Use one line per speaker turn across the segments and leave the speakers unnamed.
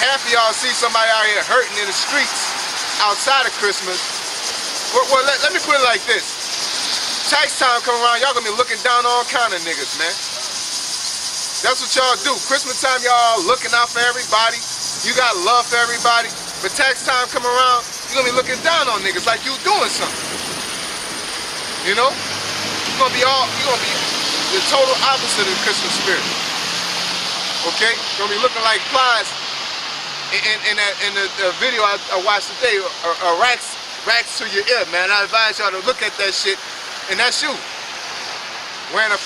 half of y'all see somebody out here hurting in the streets outside of Christmas. Well, let me put it like this. Tax time come around, y'all gonna be looking down on all kind of niggas, man. That's what y'all do. Christmas time, y'all looking out for everybody. You got love for everybody. But tax time come around, you're gonna be looking down on niggas like you doing something. You know? You're gonna be the total opposite of the Christmas spirit. Okay? You're gonna be looking like flies. In the video I watched today, racks to your ear, man. I advise y'all to look at that shit, and that's you. Wearing a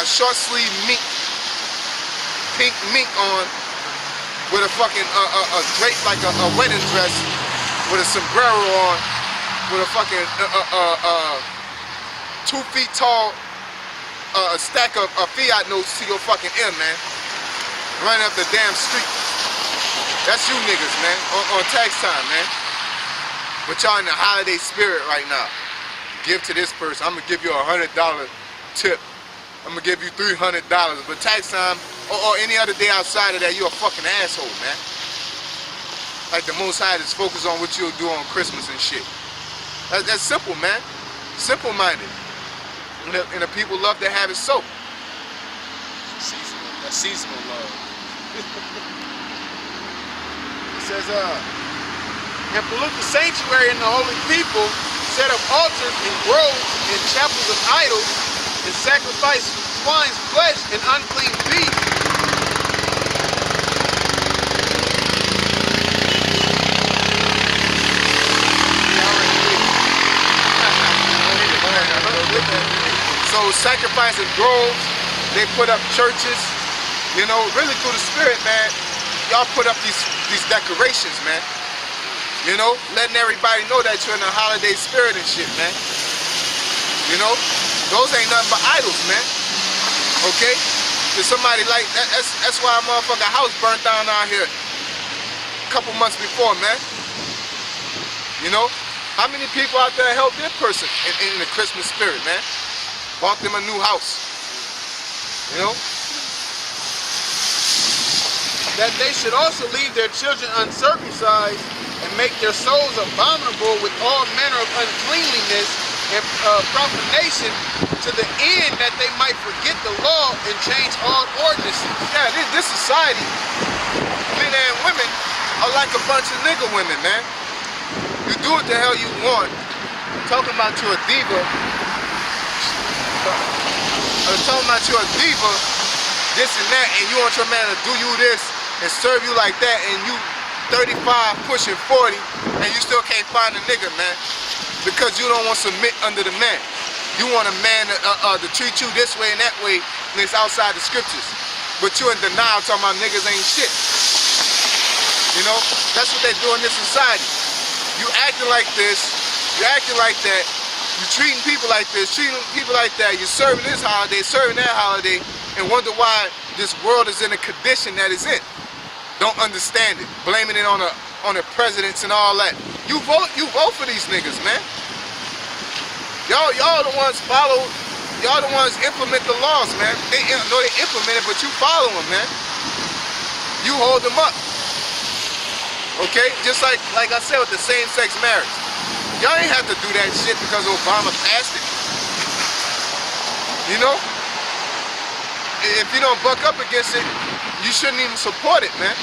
short sleeve pink mink on, with a fucking drape like a wedding dress, with a sombrero on, with a fucking 2 feet tall stack of Fiat notes to your fucking ear, man. Running up the damn street. That's you niggas, man, on tax time, man. But y'all in the holiday spirit right now. Give to this person. I'm gonna give you a $100 tip. I'm gonna give you $300. But tax time, or any other day outside of that, you a fucking asshole, man. Like the Most High just focus on what you'll do on Christmas and shit. That's simple, man. Simple-minded. And the people love to have it so.
That's seasonal love.
It says,
and pollute the sanctuary and the holy people, set up altars and groves and chapels of idols, and sacrifice swine's flesh and unclean beef.
So sacrificing groves, they put up churches, you know, really through the spirit, man. Y'all put up these decorations, man. You know, letting everybody know that you're in the holiday spirit and shit, man. You know, those ain't nothing but idols, man. Okay? There's somebody like that. That's why a motherfucking house burnt down out here a couple months before, man. You know, how many people out there helped their person in the Christmas spirit, man? Bought them a new house. You know?
That they should also leave their children uncircumcised and make their souls abominable with all manner of uncleanliness and profanation, to the end that they might forget the law and change all ordinances.
Yeah, this society, men and women, are like a bunch of nigga women, man. You do what the hell you want. Talking about you a diva. Talking about you a diva, this and that, and you want your man to do you this and serve you like that, and you 35 pushing 40, and you still can't find a nigga, man, because you don't want to submit under the man. You want a man to treat you this way and that way, and it's outside the scriptures. But you in denial talking about niggas ain't shit. You know, that's what they do in this society. You acting like this, you acting like that, you treating people like this, treating people like that, you're serving this holiday, serving that holiday, and wonder why this world is in the condition that it's in. Don't understand it, blaming it on the presidents and all that. You vote for these niggas, man. Y'all the ones follow, y'all the ones implement the laws, man. They implement it, but you follow them, man. You hold them up. Okay? Just like I said with the same-sex marriage. Y'all ain't have to do that shit because Obama passed it. You know? If you don't buck up against it, you shouldn't even support it, man.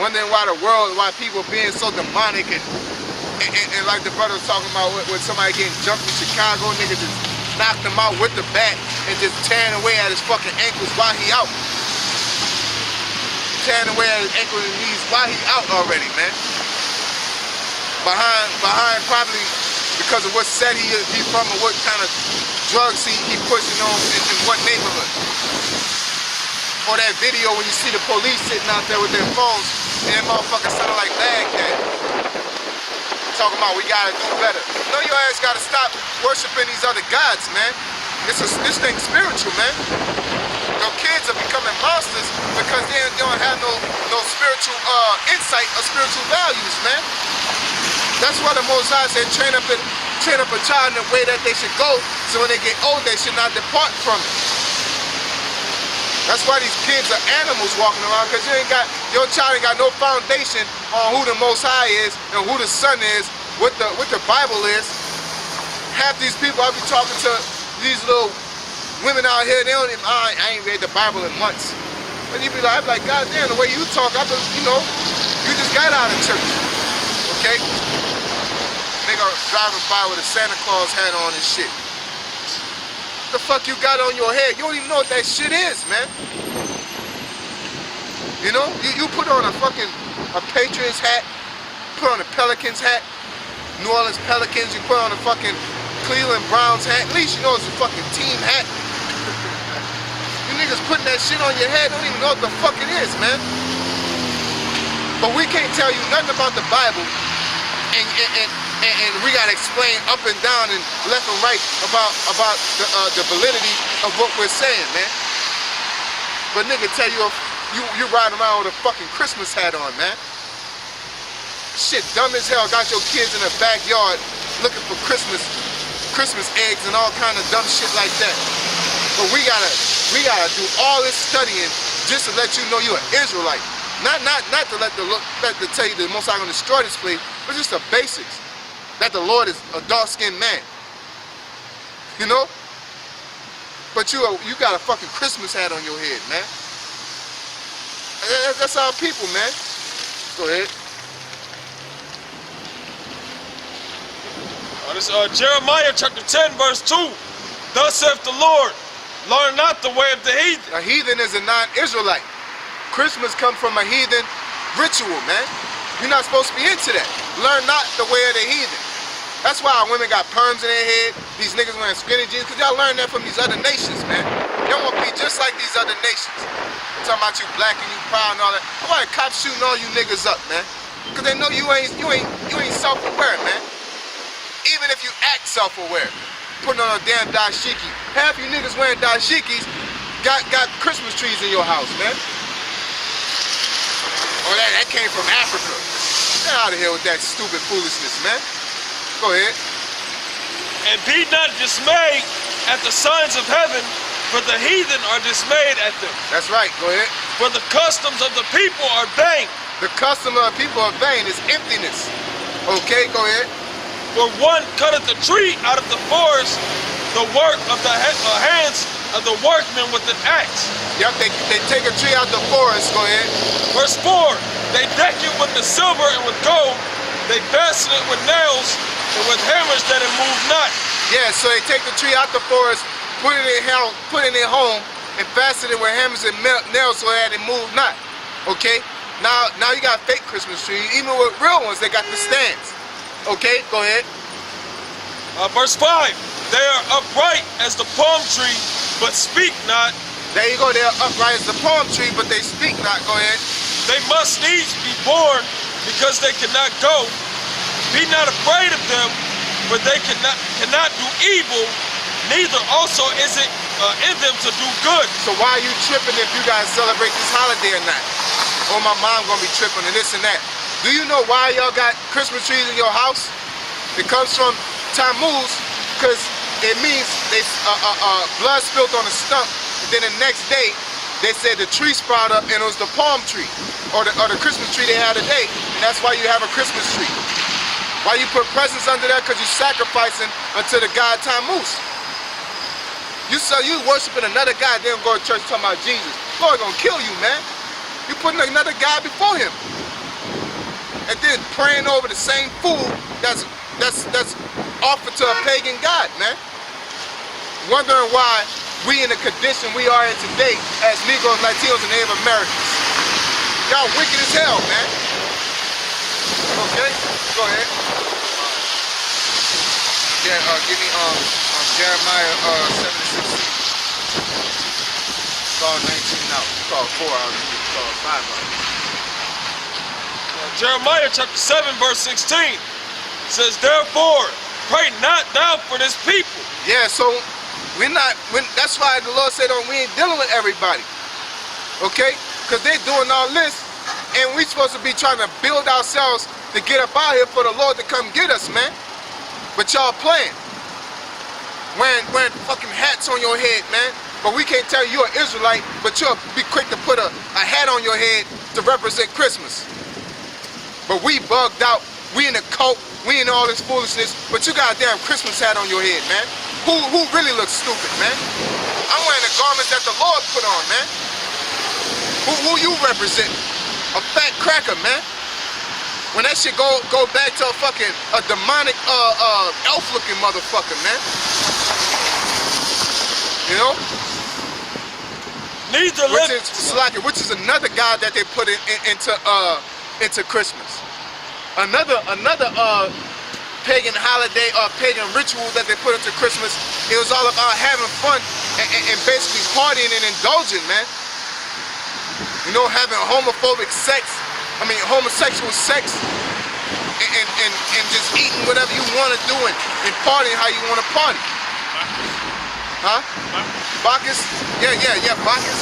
Wondering why people being so demonic and like the brother was talking about with somebody getting jumped in Chicago, nigga just knocked him out with the bat and just tearing away at his fucking ankles while he out. Tearing away at his ankles and knees while he out already, man. Behind probably because of what set he from or what kind of drugs he pushing on in what neighborhood. Or that video when you see the police sitting out there with their phones and that motherfucker sounding like Baghdad. Talking about we gotta do better. You know your ass gotta stop worshiping these other gods, man. This thing's spiritual, man. Your kids are becoming monsters because they don't have no spiritual insight or spiritual values, man. That's why the Most High said train up a child in the way that they should go, so when they get old they should not depart from it. That's why these kids are animals walking around, because your child ain't got no foundation on who the Most High is and who the Son is, what the Bible is. Half these people, I be talking to these little women out here, they don't even, I ain't read the Bible in months. And you be like, I'm like, God damn, the way you talk, you know, you just got out of church, okay? Nigga driving by with a Santa Claus hat on and shit. What the fuck you got on your head? You don't even know what that shit is, man. You know, you put on a Patriots hat, put on a Pelicans hat, New Orleans Pelicans, you put on a fucking Cleveland Browns hat, at least you know it's a fucking team hat. You niggas putting that shit on your head, don't even know what the fuck it is, man. But we can't tell you nothing about the Bible, and we gotta explain up and down and left and right about the validity of what we're saying, man. But nigga tell you you riding around with a fucking Christmas hat on, man. Shit dumb as hell. Got your kids in the backyard looking for Christmas eggs and all kind of dumb shit like that. But we gotta do all this studying just to let you know you're an Israelite. Not to tell you the Most High gonna destroy this place, but just the basics. That the Lord is a dark-skinned man. You know? But you got a fucking Christmas hat on your head, man. That's our people, man. Go ahead.
This Jeremiah chapter 10, verse 2. Thus saith the Lord, learn not the way of the heathen.
A heathen is a non-Israelite. Christmas comes from a heathen ritual, man. You're not supposed to be into that. Learn not the way of the heathen. That's why our women got perms in their head, these niggas wearing skinny jeans, because y'all learn that from these other nations, man. Y'all want to be just like these other nations. I'm talking about you black and you proud and all that. Why the cops shooting all you niggas up, man? Because they know you ain't self-aware, man. Even if you act self-aware, putting on a damn dashiki. Half you niggas wearing dashikis got Christmas trees in your house, man. Oh, that came from Africa. Get out of here with that stupid foolishness, man. Go ahead.
And be not dismayed at the signs of heaven, for the heathen are dismayed at them.
That's right, go ahead.
For the customs of the people are vain.
The custom of the people are vain, is emptiness. Okay, go ahead.
For one cutteth a tree out of the forest, the work of the hands of the workmen with an axe.
Yep, they take a tree out the forest, go ahead.
Verse 4, they deck it with the silver and with gold, they fasten it with nails and with hammers that it move not.
Yeah, so they take the tree out the forest, put it in their home, and fasten it with hammers and nails so that it move not. Okay? Now you got fake Christmas trees. Even with real ones, they got the stands. Okay, go ahead.
Verse 5, they are upright as the palm tree, but speak not.
There you go, they are upright as the palm tree, but they speak not. Go ahead.
They must needs be born because they cannot go. Be not afraid of them, for they cannot do evil, neither also is it in them to do good.
So why are you tripping if you guys celebrate this holiday or not? Oh, my mom gonna be tripping and this and that. Do you know why y'all got Christmas trees in your house? It comes from Tammuz, because it means they blood spilled on a stump, and then the next day they said the tree sprouted up and it was the palm tree or the Christmas tree they had today, and that's why you have a Christmas tree. Why you put presents under that? Because you're sacrificing unto the god Tammuz. You worshiping another god, then go to church talking about Jesus. Lord gonna kill you, man. You putting another god before him, and then praying over the same food that's offered to a pagan god, man. Wondering why we in the condition we are in today as Negroes, Latinos, and Native Americans. Y'all wicked as hell, man. Okay, go ahead. Yeah, give me Jeremiah 7:16. Call 19 out. Call 4 out. Call 5 out.
Jeremiah chapter 7 verse 16 says, therefore, pray not thou for this people.
Yeah, so that's why the Lord said, we ain't dealing with everybody. Okay? Because they're doing all this, and we supposed to be trying to build ourselves to get up out here for the Lord to come get us, man. But y'all playing. Wearing fucking hats on your head, man. but we can't tell you you're an Israelite, but you'll be quick to put a hat on your head to represent Christmas. But we bugged out, we in a cult, we in all this foolishness, but you got a damn Christmas hat on your head, man. Who really looks stupid, man? I'm wearing the garments that the Lord put on, man. Who you represent? A fat cracker, man. When that shit go back to a demonic elf-looking motherfucker, man. You know? Which is another god that they put into Christmas. Another pagan holiday or pagan ritual that they put into Christmas. It was all about having fun and basically partying and indulging, man. You know, having homosexual sex and just eating whatever you want to do and partying how you want to party. Huh? Bacchus? Yeah, Bacchus.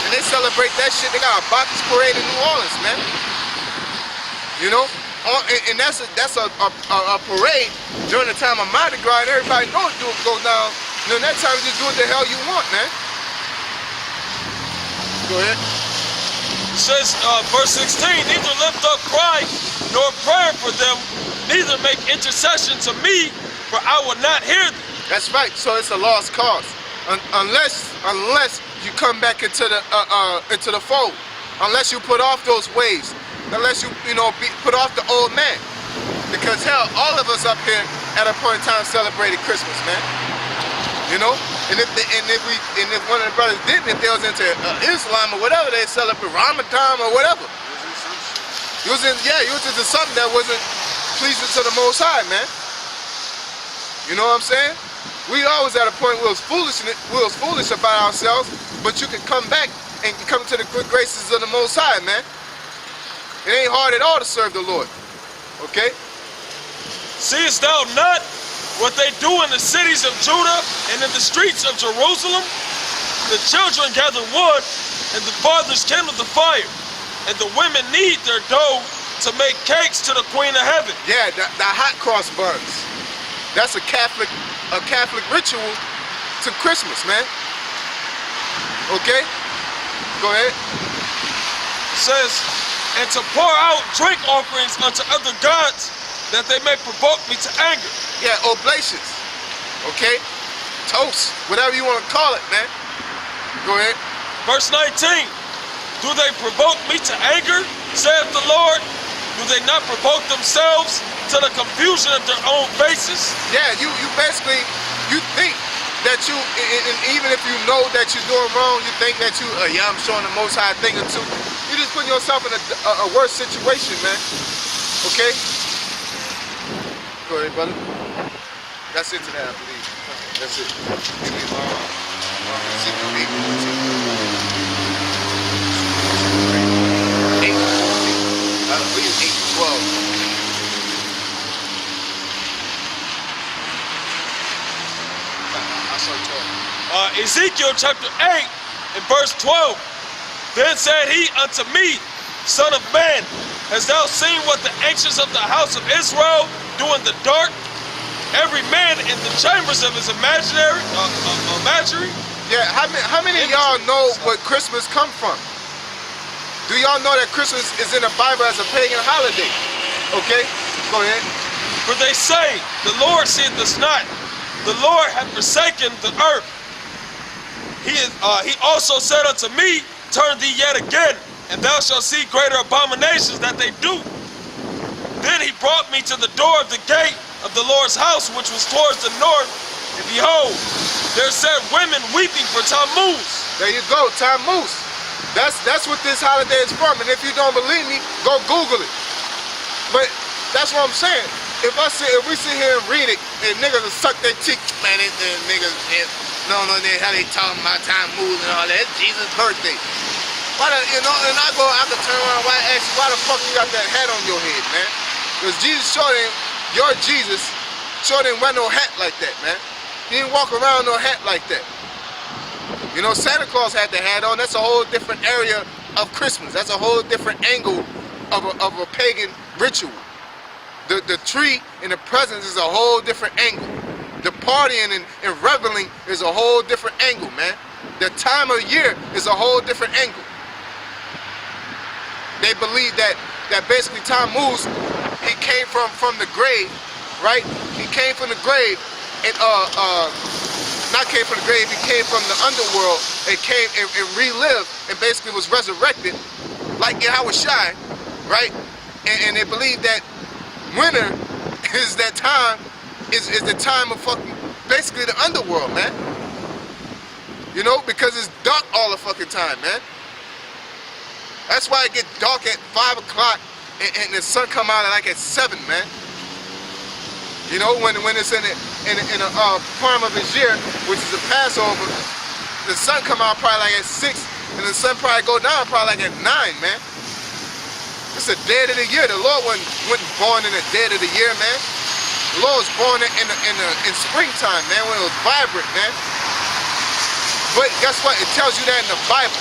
And they celebrate that shit. They got a Bacchus parade in New Orleans, man. You know? And that's a parade during the time of Mardi Gras, and everybody knows go down. During that time, you just do what the hell you want, man. Go ahead.
It says, verse 16, neither lift up cry nor prayer for them, neither make intercession to me, for I will not hear them.
That's right. So it's a lost cause, unless you come back into the fold, unless you put off those ways. Unless you put off the old man, because hell, all of us up here at a point in time celebrated Christmas, man. You know, and if one of the brothers didn't, if they was into Islam or whatever, they celebrate Ramadan or whatever. You was into something that wasn't pleasing to the Most High, man. You know what I'm saying? We always at a point where we was foolish about ourselves, but you can come back and come to the good graces of the Most High, man. It ain't hard at all to serve the Lord, okay?
Seest thou not what they do in the cities of Judah and in the streets of Jerusalem? The children gather wood, and the fathers kindle the fire, and the women knead their dough to make cakes to the Queen of Heaven.
Yeah, the hot cross buns. That's a Catholic ritual to Christmas, man. Okay? Go ahead.
It says, and to pour out drink offerings unto other gods, that they may provoke me to anger.
Yeah, oblations. Okay? Toast. Whatever you want to call it, man. Go ahead.
Verse 19. Do they provoke me to anger, saith the Lord? Do they not provoke themselves to the confusion of their own faces?
Yeah, you basically, you think that you, and even if you know that you're doing wrong, you think that I'm showing the Most High thing or two. You're just putting yourself in a worse situation, man. Okay? Go ahead, brother. That's it to that, I believe. That's it. Give me I believe 8 to 12.
Ezekiel chapter 8 and verse 12. Then said he unto me, Son of man, hast thou seen what the ancients of the house of Israel do in the dark? Every man in the chambers of his imaginary.
Yeah, how many of y'all know what Christmas come from? Do y'all know that Christmas is in the Bible as a pagan holiday? Okay, go ahead.
For they say, the Lord seeth us not. The Lord hath forsaken the earth. He also said unto me, Turn thee yet again, and thou shalt see greater abominations that they do. Then he brought me to the door of the gate of the Lord's house, which was towards the north, and behold, there sat women weeping for Tammuz.
There you go, Tammuz. That's what this holiday is from, and if you don't believe me, go Google it. But that's what I'm saying. If we sit here and read it, and niggas will suck their cheeks, man, and niggas don't know how they talking about Tammuz and all that. It's Jesus' birthday. Why and I could turn around and ask you, why the fuck you got that hat on your head, man? Because your Jesus sure didn't wear no hat like that, man. He didn't walk around no hat like that. You know, Santa Claus had the hat on. That's a whole different area of Christmas. That's a whole different angle of a pagan ritual. The tree and the presents is a whole different angle. The partying and reveling is a whole different angle, man. the time of year is a whole different angle. They believe that basically time moves. He came from the grave, right? He came from the grave, and not came from the grave. He came from the underworld and came and relived and basically was resurrected, like Yahweh Shai, right? And they believe that winter is that time, is the time of fucking basically the underworld, man. You know, because it's dark all the fucking time, man. That's why it gets dark at 5 o'clock and the sun come out at 7, man. You know, when it's in a prime of his year, which is the Passover, the sun come out probably at 6, and the sun probably go down probably at 9, man. It's the dead of the year. The Lord wasn't born in the dead of the year, man. The Lord was born in springtime, man, when it was vibrant, man. But guess what? It tells you that in the Bible.